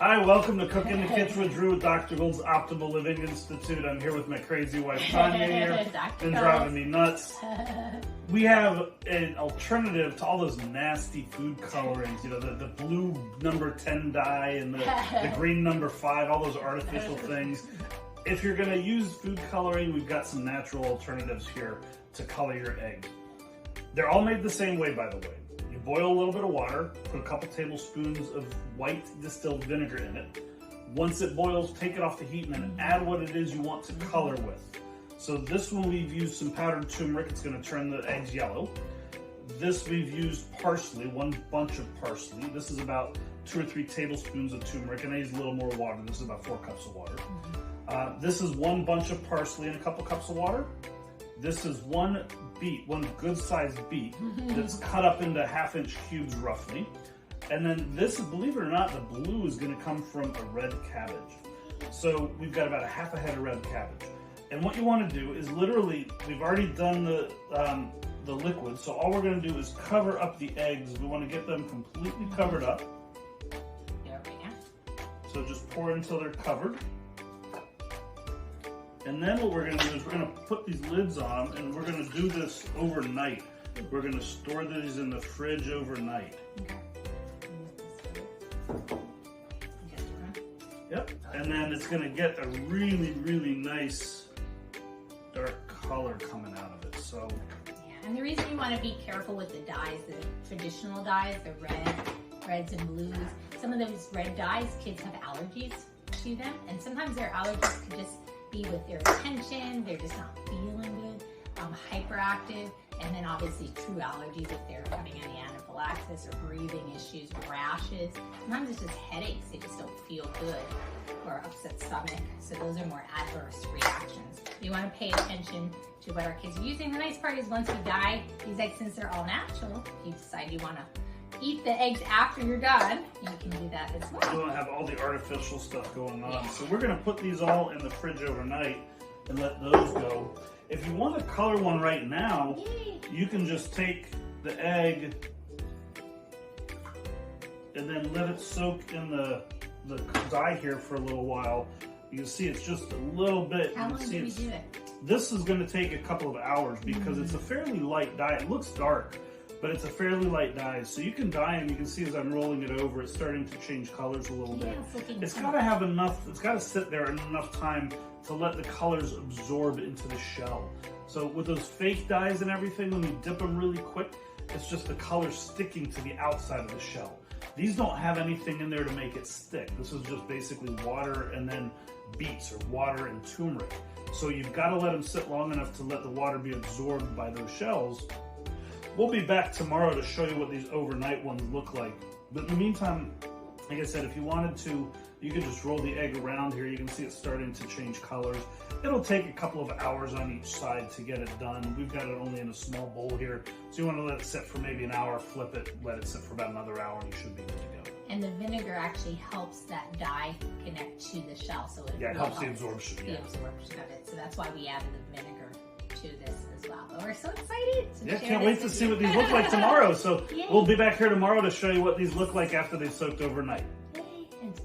Hi, welcome to Cook in the Kitchen with Drew with Dr. Gold's Optimal Living Institute. I'm here with my crazy wife Tanya here. Been driving me nuts. We have an alternative to all those nasty food colorings, you know, the blue number 10 dye and the green number 5, all those artificial things. If you're gonna use food coloring, we've got some natural alternatives here to color your egg. They're all made the same way, by the way. You boil a little bit of water, put a couple tablespoons of white distilled vinegar in it. Once it boils, take it off the heat and then add what it is you want to color with. So this one we've used some powdered turmeric, it's gonna turn the eggs yellow. This we've used parsley, one bunch of parsley. This is about 2 or 3 tablespoons of turmeric, and I use a little more water. This is about 4 cups of water. This is one bunch of parsley and a couple cups of water. This is one good sized beet that's cut up into 1/2-inch cubes roughly. And then this, believe it or not, the blue is gonna come from a red cabbage. So we've got about 1/2 head of red cabbage. And what you wanna do is literally, we've already done the liquid, so all we're gonna do is cover up the eggs. We wanna get them completely covered up. So just pour until they're covered. And then what we're gonna do is we're gonna put these lids on and we're gonna do this overnight. We're gonna store these in the fridge overnight. Yep, and then it's gonna get a really, really nice dark color coming out of it, so. Yeah, and the reason you wanna be careful with the dyes, the traditional dyes, the reds and blues, some of those red dyes, kids have allergies to them, and sometimes their allergies could just be with their attention, they're just not feeling good, hyperactive, and then obviously true allergies if they're having any anaphylaxis or breathing issues, rashes. Sometimes it's just headaches, they just don't feel good, or upset stomach. So those are more adverse reactions. You want to pay attention to what our kids are using. The nice part is once we dye these eggs, since they're all natural, if you decide you want to eat the eggs after you're done, you can do that as well. You don't have all the artificial stuff going on. Yeah. So we're gonna put these all in the fridge overnight and let those go. If you want to color one right now, you can just take the egg and then let it soak in the dye here for a little while. You can see it's just a little bit. How long do we do it? This is gonna take a couple of hours because it's a fairly light dye. It looks dark, but it's a fairly light dye. So you can dye them, you can see as I'm rolling it over, it's starting to change colors a little bit. It's gotta have enough, it's gotta sit there in enough time to let the colors absorb into the shell. So with those fake dyes and everything, when you dip them really quick, it's just the color sticking to the outside of the shell. These don't have anything in there to make it stick. This is just basically water and then beets or water and turmeric. So you've gotta let them sit long enough to let the water be absorbed by those shells. We'll be back tomorrow to show you what these overnight ones look like. But in the meantime, like I said, if you wanted to, you could just roll the egg around here. You can see it's starting to change colors. It'll take a couple of hours on each side to get it done. We've got it only in a small bowl here. So you want to let it sit for maybe an hour, flip it, let it sit for about another hour, and you should be good to go. And the vinegar actually helps that dye connect to the shell. So it helps the absorption. The absorption of it. So that's why we added the vinegar to this as well. But we're so excited to share can't wait to see what these look like tomorrow. So we'll be back here tomorrow to show you what these look like after they've soaked overnight.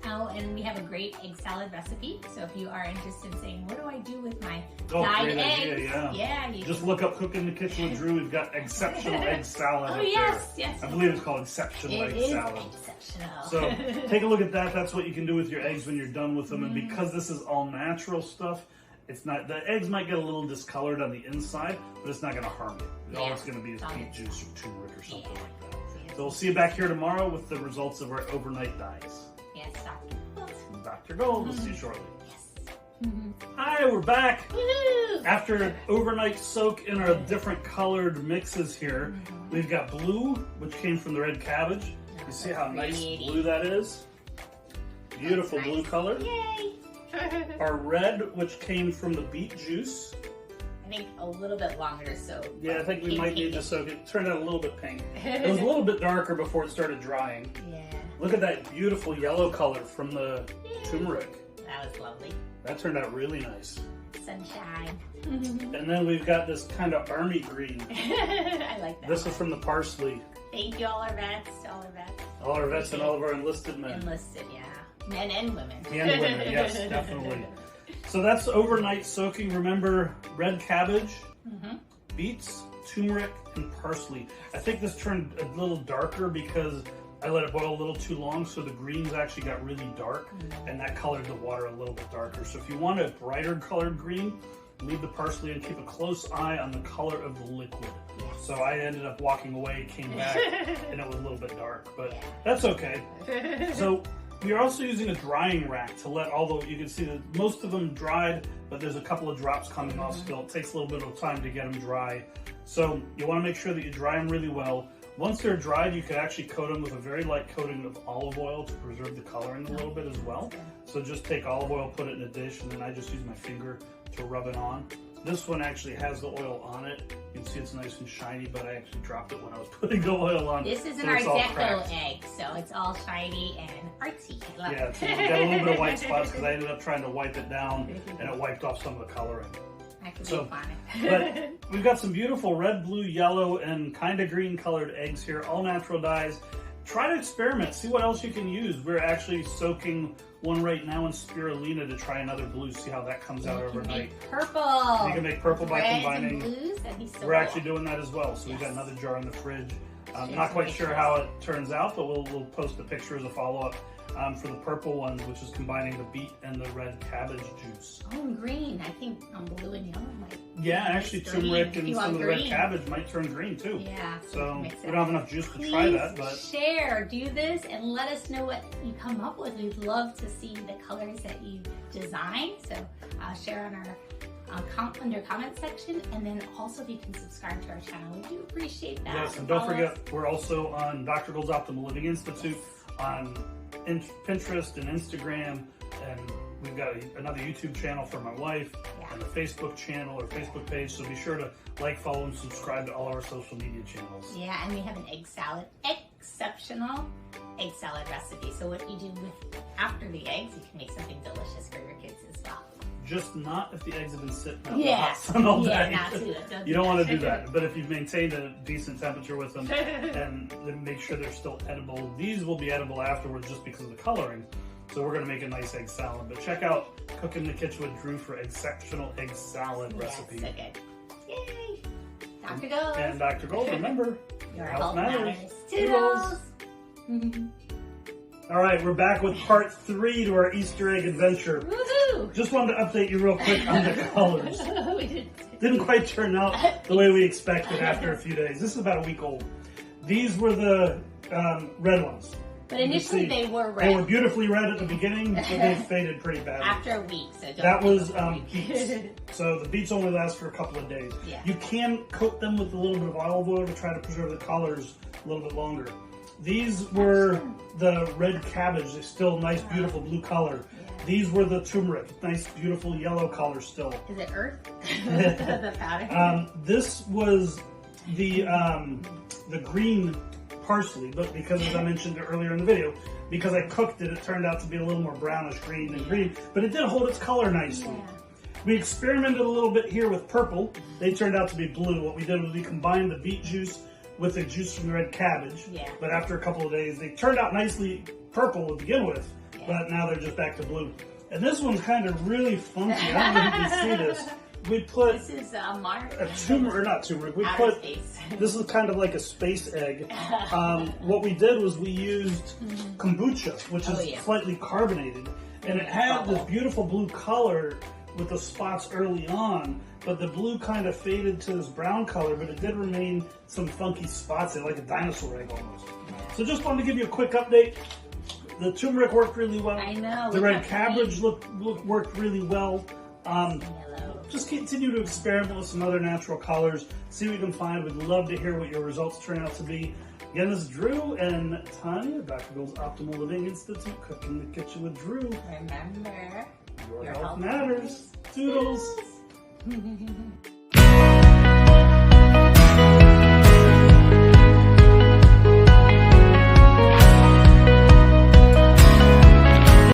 And we have a great egg salad recipe. So if you are interested in saying, what do I do with my dyed eggs? You just look up Cook in the Kitchen with Drew. We've got exceptional egg salad up there. I believe it's called exceptional egg salad. Exceptional. So take a look at that. That's what you can do with your eggs when you're done with them. And because this is all natural stuff, it's not, the eggs might get a little discolored on the inside, but it's not going to harm you. All it's going to be is beet juice or turmeric or something like that. So we'll see you back here tomorrow with the results of our overnight dyes. Yes, Dr. Gold. Dr. Gold, we'll see you shortly. Yes. Hi, we're back. After an overnight soak in our different colored mixes here, we've got blue, which came from the red cabbage. You see how nice blue that is? Beautiful blue color. Yay! Our our red, which came from the beet juice. I think a little bit longer, so. Yeah, I think we might need to soak it. It turned out a little bit pink. It was a little bit darker before it started drying. Yeah. Look at that beautiful yellow color from the turmeric. That was lovely. That turned out really nice. Sunshine. And then we've got this kind of army green. I like that. This is from the parsley. Thank you, all our vets, all our vets. All our vets and all of our enlisted men. Enlisted, yeah. Men and women. And women, yes, definitely. So that's overnight soaking. Remember, red cabbage, beets, turmeric, and parsley. I think this turned a little darker because I let it boil a little too long, so the greens actually got really dark, and that colored the water a little bit darker. So if you want a brighter colored green, leave the parsley and keep a close eye on the color of the liquid. So I ended up walking away, came back, and it was a little bit dark, but that's okay. So we are also using a drying rack to let, although you can see that most of them dried, but there's a couple of drops coming off still. It takes a little bit of time to get them dry. So you want to make sure that you dry them really well. Once they're dried, you can actually coat them with a very light coating of olive oil to preserve the coloring a little bit as well. So just take olive oil, put it in a dish, and then I just use my finger to rub it on. This one actually has the oil on it. You can see it's nice and shiny, but I actually dropped it when I was putting the oil on. This is an Ardeko egg, so it's all shiny and artsy. I love Yeah, it. so you got a little bit of white spots because I ended up trying to wipe it down, and it wiped off some of the coloring. So, but we've got some beautiful red, blue, yellow, and kind of green colored eggs here, all natural dyes. Try to experiment, see what else you can use. We're actually soaking one right now in spirulina to try another blue, see how that comes out overnight. Purple. You can make purple by combining. And blues, that'd be so We're actually doing that as well. So we've got another jar in the fridge. I'm not quite sure how it turns out, but we'll post a picture as a follow-up. For the purple ones, which is combining the beet and the red cabbage juice. Oh, and green. I think blue and yellow might. Yeah, actually turmeric and some of the red cabbage might turn green too. Yeah. So we don't have enough juice to try that, but share, do this, and let us know what you come up with. We'd love to see the colors that you design. So share on our under comment section, and then also if you can subscribe to our channel, we do appreciate that. Yes, and don't forget, we're also on Dr. Gold's Optimal Living Institute on Pinterest and Instagram, and we've got another YouTube channel for my wife, and a Facebook channel or Facebook page, so be sure to like, follow, and subscribe to all our social media channels. Yeah, and we have an egg salad, exceptional egg salad recipe. So what you do after the eggs, you can make something delicious for your kids as well. Just not if the eggs have been sitting out in the hot sun all day. Not to it. You don't want to do that. But if you've maintained a decent temperature with them and then make sure they're still edible, these will be edible afterwards just because of the coloring. So we're going to make a nice egg salad. But check out Cook in the Kitchen with Drew for exceptional egg salad recipe. So good. Yay! Dr. Gold. And Dr. Gold, remember, your health matters. Toodles! All right, we're back with part 3 to our Easter egg adventure. Woohoo! Just wanted to update you real quick on the colors. Didn't quite turn out the way we expected after a few days. This is about a week old. These were the red ones. But initially they were red. They were beautifully red at the beginning, but they faded pretty badly. After a week, so don't that was beets. So the beets only last for a couple of days. Yeah. You can coat them with a little bit of olive oil to try to preserve the colors a little bit longer. These were the red cabbage. They're still nice, beautiful blue color. Yeah. These were the turmeric. Nice, beautiful yellow color still. Is it earth? The powder? This was the green parsley, but because, as I mentioned earlier in the video, because I cooked it, it turned out to be a little more brownish green than green, but it did hold its color nicely. Yeah. We experimented a little bit here with purple. They turned out to be blue. What we did was we combined the beet juice with the juice from the red cabbage. Yeah. But after a couple of days, they turned out nicely purple to begin with, but now they're just back to blue. And this one's kind of really funky. I don't know if you can see this. We put this is a tumor, or not turmeric. We put this is kind of like a space egg. What we did was we used kombucha, which is slightly carbonated, and it had this beautiful blue color with the spots early on, but the blue kind of faded to this brown color, but it did remain some funky spots in, like a dinosaur egg almost. So just wanted to give you a quick update. The turmeric worked really well. I know. The red cabbage worked really well. Just continue to experiment with some other natural colors. See what you can find. We'd love to hear what your results turn out to be. Again, this is Drew and Tanya, Dr. Gold's Optimal Living Institute, Cooking the Kitchen with Drew. Remember, Your health matters. Toodles.